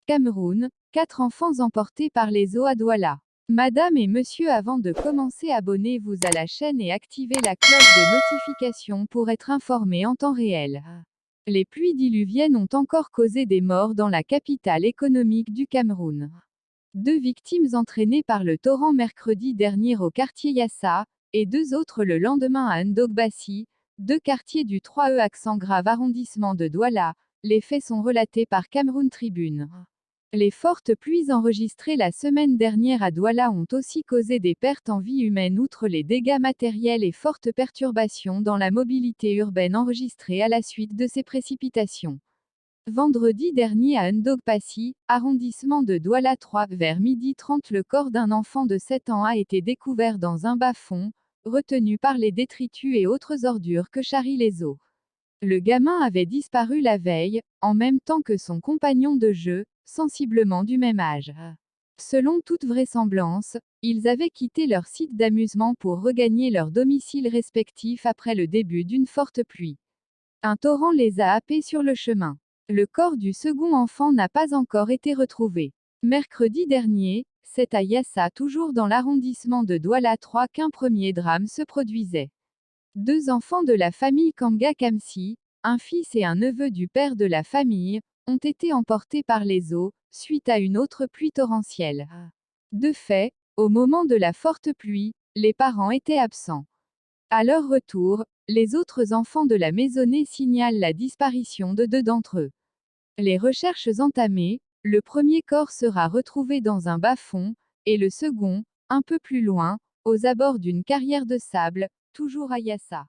Cameroun, 4 enfants emportés par les eaux à Douala. Madame et monsieur, avant de commencer, abonnez-vous à la chaîne et activez la cloche de notification pour être informé en temps réel. Les pluies diluviennes ont encore causé des morts dans la capitale économique du Cameroun. 2 victimes entraînées par le torrent mercredi dernier au quartier Yassa, et 2 autres le lendemain à Ndogbassi, 2 quartiers du 3E accent grave arrondissement de Douala. Les faits sont relatés par Cameroun Tribune. Les fortes pluies enregistrées la semaine dernière à Douala ont aussi causé des pertes en vie humaine outre les dégâts matériels et fortes perturbations dans la mobilité urbaine enregistrées à la suite de ces précipitations. Vendredi dernier à Ndogbassi, arrondissement de Douala 3, vers 12h30, le corps d'un enfant de 7 ans a été découvert dans un bas-fond, retenu par les détritus et autres ordures que charrient les eaux. Le gamin avait disparu la veille, en même temps que son compagnon de jeu, sensiblement du même âge. Selon toute vraisemblance, ils avaient quitté leur site d'amusement pour regagner leur domicile respectif après le début d'une forte pluie. Un torrent les a happés sur le chemin. Le corps du second enfant n'a pas encore été retrouvé. Mercredi dernier, c'est à Yassa, toujours dans l'arrondissement de Douala 3, qu'un premier drame se produisait. 2 enfants de la famille Kanga Kamsi, un fils et un neveu du père de la famille, ont été emportés par les eaux, suite à une autre pluie torrentielle. De fait, au moment de la forte pluie, les parents étaient absents. À leur retour, les autres enfants de la maisonnée signalent la disparition de 2 d'entre eux. Les recherches entamées, le premier corps sera retrouvé dans un bas-fond, et le second, un peu plus loin, aux abords d'une carrière de sable, toujours à Yassa.